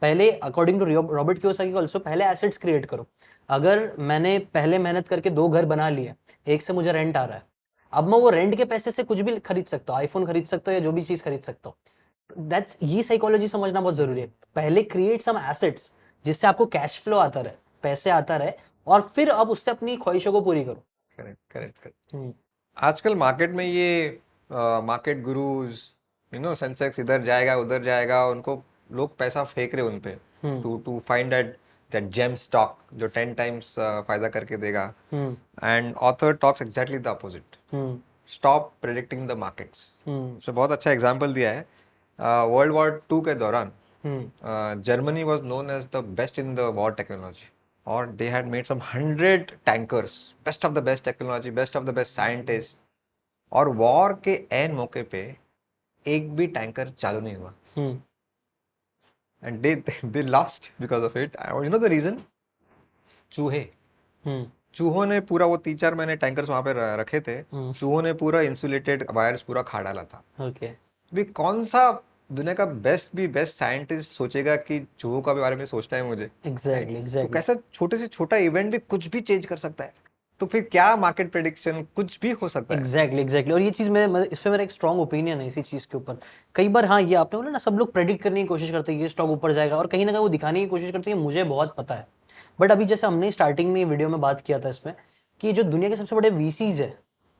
पहले according to Robert Kiyosaki also, पहले एसेट्स क्रिएट करो। अगर मैंने पहले मेहनत करके 2 घर बना लिए, एक से मुझे रेंट आ रहा है, अब मैं वो रेंट के पैसे से कुछ भी खरीद सकता हूँ, आईफोन खरीद सकता हूँ या जो भी चीज खरीद सकता हूँ। दैट्स, ये साइकोलॉजी समझना बहुत जरूरी है। पहले क्रिएट सम एसेट्स जिससे आपको कैश फ्लो आता रहे, पैसे आता रहे, और फिर अब उससे अपनी ख्वाहिशों को पूरी करो। Correct correct correct. हम्म आजकल मार्केट में ये मार्केट गुरुज, सेंसेक्स इधर जाएगा उधर जाएगा, उनको लोग पैसा फेंक रहे उन पे, hmm to find that gem stock जो 10 टाइम्स फायदा करके देगा। Hmm and author talks exactly the opposite, hmm stop predicting the markets. Hmm उसने बहुत अच्छा एग्जाम्पल दिया है। वर्ल्ड वॉर 2 के दौरान hmm Germany was known as the best in the war technology, और they had made some 100 tankers, best of the best technology, best of the best scientist, और war के एन मौके पे एक भी टैंकर चालू नहीं हुआ, hmm and they lost because of it. You know the reason? चूहे। हम्म चूहों ने पूरा वो 3-4 महीने टैंकर्स वहां पे रखे थे, चूहों ने पूरा इंसुलेटेड वायर्स पूरा खा डाला था। ओके भी कौन सा दुनिया का बेस्ट साइंटिस्ट सोचेगा कि चूहों का भी बारे में सोचना है मुझे, राइट? एग्जैक्टली तो एग्जैक्टली कैसा छोटे से छोटा इवेंट भी कुछ भी चेंज कर सकता है, तो फिर क्या मार्केट प्रेडिक्शन, कुछ भी हो सकता है। एग्जैक्टली और ये चीज़ इस पे मेरा एक स्ट्रॉन्ग ओपिनियन है इसी चीज़ के ऊपर। कई बार हाँ, ये आपने बोला ना, सब लोग प्रेडिक्ट करने की कोशिश करते हैं ये स्टॉक ऊपर जाएगा, और कहीं ना कहीं वो दिखाने की कोशिश करते हैं कि मुझे बहुत पता है। बट अभी जैसे हमने स्टार्टिंग में वीडियो में बात किया था इसमें, कि जो दुनिया के सबसे बड़े वीसीज है,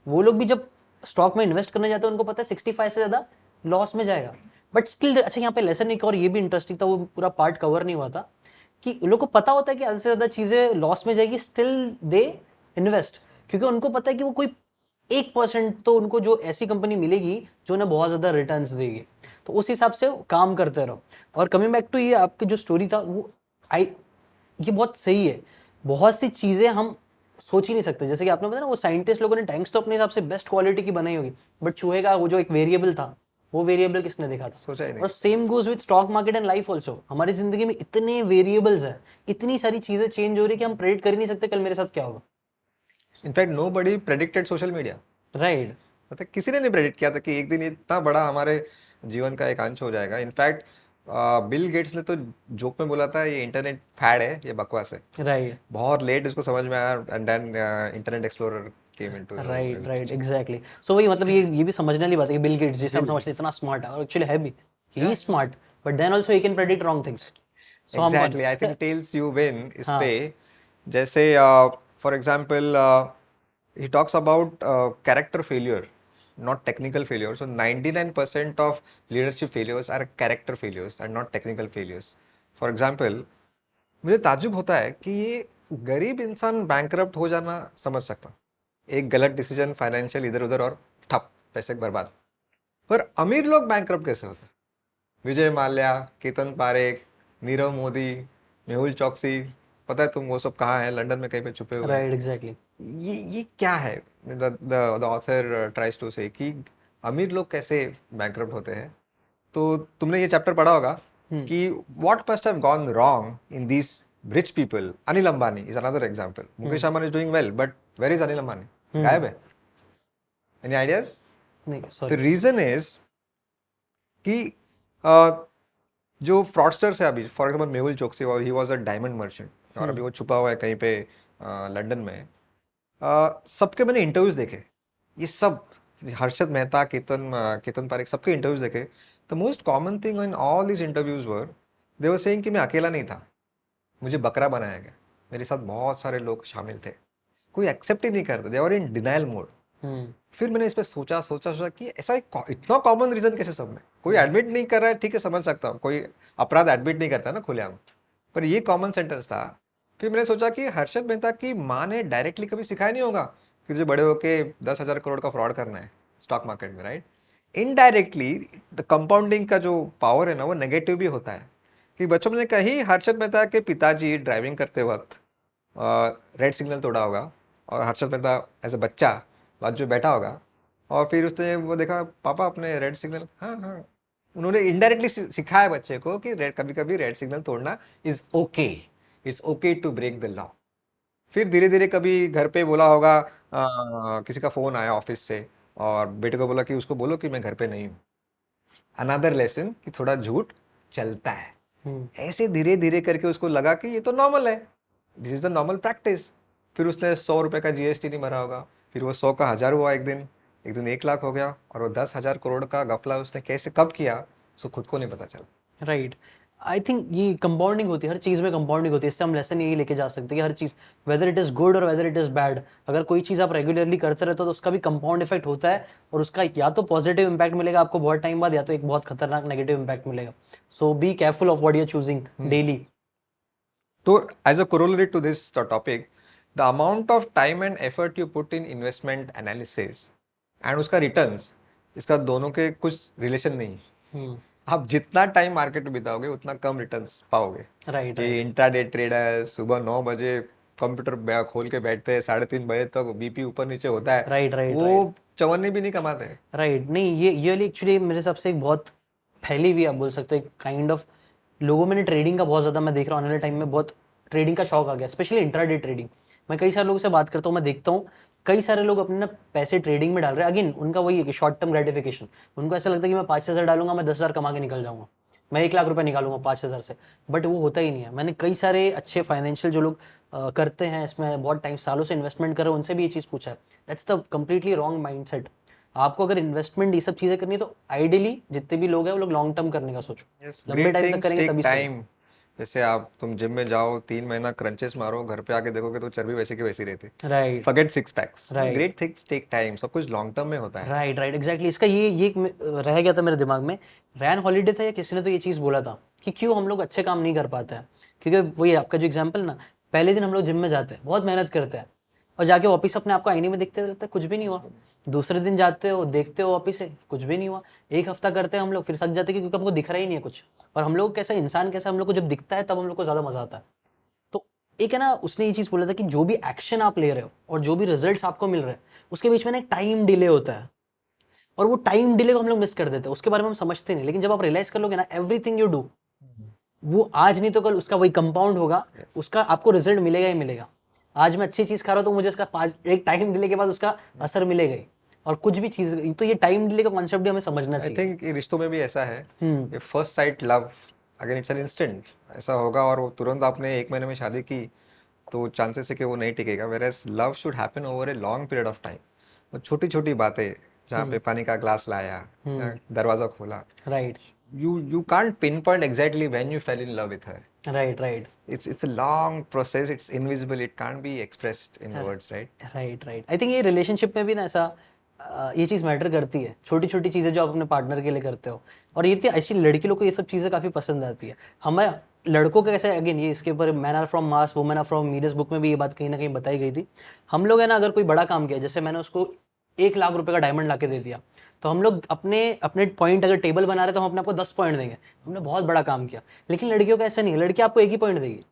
वो लोग भी जब स्टॉक में इन्वेस्ट करने जाते हैं उनको पता है 65 से ज़्यादा लॉस में जाएगा। बट स्टिल अच्छा, यहाँ पे लेसन एक और ये भी इंटरेस्टिंग था, वो पूरा पार्ट कवर नहीं हुआ था, कि उन लोग को पता होता है कि आधे से ज़्यादा चीज़ें लॉस में जाएगी, स्टिल दे इन्वेस्ट, क्योंकि उनको पता है कि वो कोई 1% तो उनको जो ऐसी कंपनी मिलेगी जो उन्हें बहुत ज़्यादा रिटर्न्स देगी, तो उस हिसाब से काम करते रहो। और कमिंग बैक टू ये आपकी जो स्टोरी था, वो ये बहुत सही है। बहुत सी चीज़ें हम सोच ही नहीं सकते, जैसे कि आपने बताया ना, वो साइंटिस्ट लोगों ने टैंक्स तो अपने हिसाब से बेस्ट क्वालिटी की बनाई होगी, बट चूहे का वो जो एक वेरिएबल था, वो वेरिएबल किसने देखा था? सोचा ही नहीं। और same goes with stock market and life also. हमारी जिंदगी में इतने वेरिएबल्स हैं, इतनी सारी चीज़ें चेंज हो रही है कि हम प्रेडिक्ट कर ही नहीं सकते कल मेरे साथ क्या होगा। इनफैक्ट नो बडी प्रेडिक्टेड सोशल मीडिया। राइट मतलब किसी ने नहीं प्रेडिक्ट किया था कि एक दिन ये इतना बड़ा हमारे जीवन का एक अंश हो जाएगा। इनफैक्ट बिल गेट्स ने तो जोक में बोला था ये इंटरनेट फैड है, ये बकवास है। राइट बहुत लेट इसको समझ में आया, and then Internet Explorer came into right exactly. So वही मतलब, ये भी समझने वाली बात है कि बिल गेट्स, जिसे हम समझते हैं इतना स्मार्ट है, और एक्चुअली है भी, he is smart, but then also he can predict wrong things. So हम exactly. I think tells you win इस हाँ पे, जैसे for example he talks about character failure, not technical failure. So 99% of leadership failures are character failures and not technical failures. For example, मुझे ताज्जुब होता है कि ये गरीब इंसान बैंकरप्ट हो जाना समझ सकता, एक गलत डिसीजन फाइनेंशियल इधर उधर और ठप, पैसे बर्बाद। पर अमीर लोग बैंकरप्ट कैसे होते हैं? विजय माल्या, केतन पारेख, नीरव मोदी, मेहुल चौकसी, पता है तुम वो सब कहाँ हैं? लंदन में कहीं पे छुपे हुए हैं। राइट एग्जैक्टली ये क्या है? द ऑथर ट्राइज टू से कि अमीर लोग कैसे बैंकरप्ट होते हैं। तो तुमने ये चैप्टर पढ़ा होगा कि what must have gone wrong in these rich people. Anil Ambani is another example. Mukesh Ambani is doing well, but where is Anil Ambani? गायब है। Any ideas? नहीं द सॉरी। रीजन इज कि जो फ्रॉडस्टर्स है अभी, for example Mehul Choksi, he was a diamond merchant और अभी वो छुपा हुआ है कहीं पे लंदन में। सबके मैंने इंटरव्यूज देखे, ये सब हर्षद मेहता, केतन पारेख, सबके इंटरव्यूज देखे। The most common thing in all this interviews were they were saying कि मैं अकेला नहीं था, मुझे बकरा बनाया गया, मेरे साथ बहुत सारे लोग शामिल थे। कोई एक्सेप्ट ही नहीं करता, दे वर इन डिनाइल मोड। फिर मैंने इस पर सोचा कि ऐसा इतना कॉमन रीजन कैसे सब में? कोई एडमिट नहीं कर रहा है, ठीक है समझ सकता हूँ, कोई अपराध एडमिट नहीं करता ना खुलेआम, पर ये कॉमन सेंटेंस था। फिर मैंने सोचा कि हर्षद मेहता की माँ ने डायरेक्टली कभी सिखाया नहीं होगा कि तुझे बड़े होके 10,000 करोड़ का फ्रॉड करना है स्टॉक मार्केट में, राइट? इनडायरेक्टली द कंपाउंडिंग का जो पावर है ना, वो नेगेटिव भी होता है। कि बच्चों ने कहीं हर्षद मेहता के पिताजी ड्राइविंग करते वक्त रेड सिग्नल तोड़ा होगा और हर्षद मेहता एज अ बच्चा बाजू में बैठा होगा, और फिर उसने वो देखा, पापा अपने रेड सिग्नल, हाँ हाँ, उन्होंने इनडायरेक्टली सिखाया बच्चे को कि कभी कभी रेड सिग्नल तोड़ना is okay, it's okay to break the law. फिर धीरे धीरे कभी घर पे बोला होगा, किसी का फोन आया ऑफिस से और बेटे को बोला कि उसको बोलो कि मैं घर पे नहीं हूँ। अनदर लेसन कि थोड़ा झूठ चलता है। ऐसे धीरे धीरे करके उसको लगा कि ये तो नॉर्मल है, this is the normal practice. फिर उसने 100 रुपए का जीएसटी नहीं भरा होगा, फिर वो 100 का 1000 हुआ, एक दिन 1 लाख हो गया, और वो 10,000 करोड़ का गफला उसने कैसे कब किया उसको खुद को नहीं पता चला। राइट। आई थिंक ये कंपाउंडिंग होती है, हर चीज़ में कंपाउंडिंग होती है। इससे हम लेसन यही लेके जा सकते हैं कि हर चीज़, वेदर इट इज़ गुड और वेदर इट इज़ बैड, अगर कोई चीज़ आप रेगुलरली करते रहते हो तो उसका भी कंपाउंड इफेक्ट होता है, और उसका या तो पॉजिटिव इंपैक्ट मिलेगा आपको बहुत टाइम बाद, या तो एक बहुत खतरनाक नेगेटिव इंपैक्ट मिलेगा। So be careful of what you are choosing daily. तो as a corollary to this topic, the amount of time and effort you put in investment analysis and उसका रिटर्न्स, इसका दोनों के कुछ रिलेशन नहीं। आप जितना टाइम मार्केट में बिताओगे उतना कम रिटर्न्स पाओगे। राइट ये इंट्राडे ट्रेडर सुबह 9 बजे कंप्यूटर खोल के बैठते हैं, 3:30 बजे तक बीपी ऊपर नीचे होता है, राइट राइट वो चवन्नी भी नहीं कमाते हैं। राइट। नहीं, ये वाली एक्चुअली मेरे हिसाब से एक बहुत फैली हुई, आप बोल सकते हो, काइंड ऑफ लोगों में ट्रेडिंग का बहुत ज़्यादा मैं देख रहा हूँ आने वाले टाइम में, बहुत ट्रेडिंग का शौक आ गया, स्पेशली इंट्राडे ट्रेडिंग। मैं कई सारे लोगों से बात करता हूँ, मैं देखता हूँ कई सारे लोग अपने ना पैसे ट्रेडिंग में डाल रहे हैं। अगेन उनका वही है कि शॉर्ट टर्म ग्रेटिफिकेशन, उनको ऐसा लगता है कि मैं 5,000 डालूंगा, मैं 10,000 कमा के निकल जाऊंगा, मैं 1 लाख रुपए निकालूंगा 5,000 से। बट वो होता ही नहीं है। मैंने कई सारे अच्छे फाइनेंशियल जो लोग करते हैं, इसमें बहुत टाइम सालों से इन्वेस्टमेंट कर रहे हैं, उनसे भी ये चीज़ पूछा है। That's the completely wrong mindset. आपको अगर इन्वेस्टमेंट ये सब चीज़ें करनी है तो आइडियली जितने भी लोग हैं वो लोग लॉन्ग टर्म करने का सोचो, यस, लंबे ग्रेट टाइम तक थिंग्स करेंगे टेक तभी सही। टाइम। जैसे आप तुम जिम में जाओ, 3 महीना क्रंचेस मारो, घर पे आके देखोगे तो चर्बी वैसी की वैसी रहती। Right forget six packs. Right great things take time, सब कुछ लॉन्ग टर्म में होता है। Right right exactly. इसका ये रह गया था मेरे दिमाग में। रैन हॉलीडे था या किसी ने तो ये चीज़ बोला था कि क्यों हम लोग अच्छे काम नहीं कर पाते हैं। क्योंकि वही आपका जो एग्जाम्पल ना, पहले दिन हम लोग जिम में जाते हैं, बहुत मेहनत करते हैं, और जाके वापस अपने आपको आईने में देखते रहते हैं, कुछ भी नहीं हुआ। दूसरे दिन जाते हो, देखते हो वापस से, कुछ भी नहीं हुआ। एक हफ्ता करते हैं हम लोग, फिर थक जाते हैं क्योंकि हमको दिख रहा ही नहीं है कुछ। और हम लोग कैसा इंसान कैसा, हम लोग को जब दिखता है तब हम लोग को ज़्यादा मजा आता है। तो एक है ना, उसने ये चीज़ बोला था कि जो भी एक्शन आप ले रहे हो और जो भी रिजल्ट्स आपको मिल रहे हैं, उसके बीच में ना एक टाइम डिले होता है, और वो टाइम डिले को हम लोग मिस कर देते हैं, उसके बारे में हम समझते नहीं। लेकिन जब आप रियलाइज कर लोगे ना, एवरीथिंग यू डू, वो आज नहीं तो कल उसका वही कंपाउंड होगा, उसका आपको रिजल्ट मिलेगा ही मिलेगा। आज मैं अच्छी चीज खा रहा हूँ तो मुझे उसका 5 एक टाइम डिले के बाद उसका असर मिलेगा ही। और कुछ भी चीज, तो ये टाइम डिले का कॉन्सेप्ट भी हमें समझना आई चाहिए। थिंक ये रिश्तों में भी ऐसा है, ये फर्स्ट साइट लव, अगर इट्स एन इंस्टेंट ऐसा होगा और वो तुरंत आपने 1 महीने में शादी की, तो चांसेस है कि वो नहीं टिकेगा। Whereas love should happen over a long period of time. वो छोटी छोटी बातें, जहाँ पे पानी का ग्लास लाया या दरवाजा खोला, right you can't pinpoint exactly when you fell in love with her. Right right It's a long process, it's invisible, it can't be expressed in words, right? Right right I think ये relationship में भी ना ऐसा ये चीज़ matter करती है, छोटी छोटी चीज़ें जो आप अपने पार्टनर के लिए करते हो। और ये ऐसी लड़की लोग को ये सब चीज़ें काफ़ी पसंद आती है। हमें लड़कों का कैसे, अगेन ये इसके ऊपर men are from Mars women are from Venus book में भी ये बात कहीं ना कहीं बताई गई थी। हम लोग है ना, अगर कोई बड़ा काम किया, जैसे मैंने उसको 1 लाख रुपए का डायमंड ला के दे दिया, तो हम लोग अपने अपने पॉइंट, अगर टेबल बना रहे तो हम अपने आपको 10 पॉइंट देंगे, हमने बहुत बड़ा काम किया। लेकिन लड़कियों का ऐसा नहीं है, लड़की आपको 1 ही पॉइंट देगी।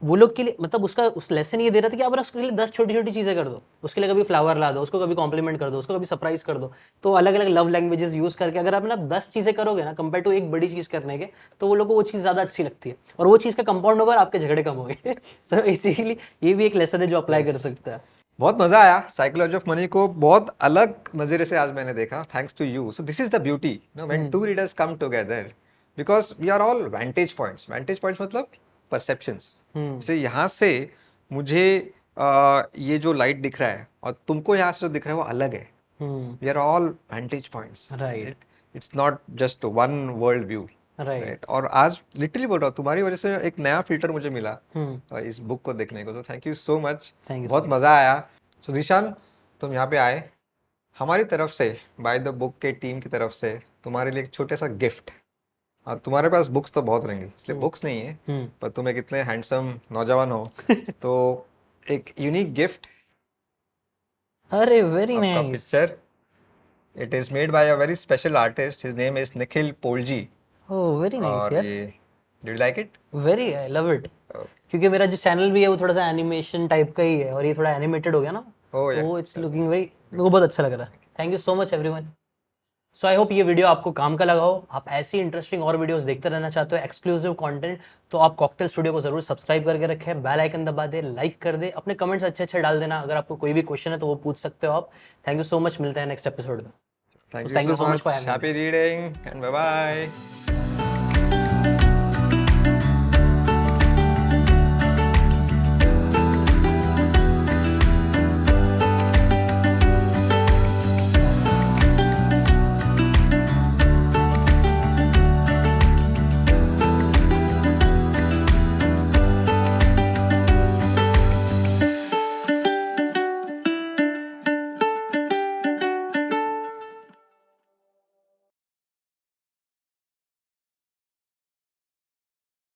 वो लोग के लिए मतलब उसका उस लेसन ये दे रहा था कि आप उसके लिए 10 छोटी छोटी चीज़ें कर दो, उसके लिए कभी फ्लावर ला दो, उसको कभी कॉम्प्लीमेंट कर दो, उसको कभी सरप्राइज कर दो। तो अलग अलग लव लैंग्वेजेस यूज़ करके अगर आप ना 10 चीज़ें करोगे ना, कंपेयर टू एक बड़ी चीज़ करने के, तो वो लोग को वो चीज़ ज़्यादा अच्छी लगती है, और वो चीज़ का कंपाउंड होगा और आपके झगड़े कम होंगे। सो इसीलिए ये भी एक लेसन है जो अप्लाई कर सकता है। बहुत मजा आया। साइकोलॉजी ऑफ मनी को बहुत अलग नजरिए से आज मैंने देखा, thanks to you. So this is the beauty, no, when two readers come together, because we are all vantage points. Vantage points मतलब परसेप्शंस। जैसे यहाँ से मुझे ये जो लाइट दिख रहा है और तुमको यहाँ से जो दिख रहा है वो अलग है। We are all vantage points, right it's not just one world view, right right. और आज लिटरली बोल रहा हूँ, तुम्हारी वजह से एक नया फिल्टर मुझे मिला इस बुक को देखने को। तो thank you so much, thank you बहुत मजा आया। सो जीशान, तुम यहाँ पे आए, हमारी तरफ से, बाय द बुक के टीम की तरफ से तुम्हारे लिए एक छोटा सा गिफ्ट। और तुम्हारे पास बुक्स तो बहुत रहेंगी, इसलिए बुक्स नहीं है, पर तुम एक इतने हैंडसम नौजवान हो, तो एक यूनिक गिफ्ट, अरे वेरी आपका nice. Picture. It is made by a very special artist, his name is Nikhil Polji. Oh very nice और यार, ये, do you like it? Very I love it. क्योंकि मेरा जो चैनल भी है वो थोड़ा सा एनिमेशन टाइप का ही है, और ये थोड़ा एनिमेटेड हो गया ना, Oh, yeah. तो इट्स लुकिंग वेरी, मेरे को बहुत अच्छा लग रहा है। Thank you so much everyone. So I hope ये वीडियो आपको काम का लगा हो। आप ऐसी इंटरेस्टिंग और वीडियोस देखते रहना चाहते हो, एक्सक्लूसिव कंटेंट, तो आप कॉकटेल स्टूडियो को जरूर सब्सक्राइब करके रखें, बेल आइकन दबा दे, लाइक कर दे, अपने कमेंट्स अच्छे अच्छे डाल देना। अगर आपको कोई भी क्वेश्चन है तो वो पूछ सकते हो आप। थैंक यू सो मच, मिलते हैं नेक्स्ट एपिसोड में। Thank Thank you you so so much much. for having me. Happy reading and bye bye.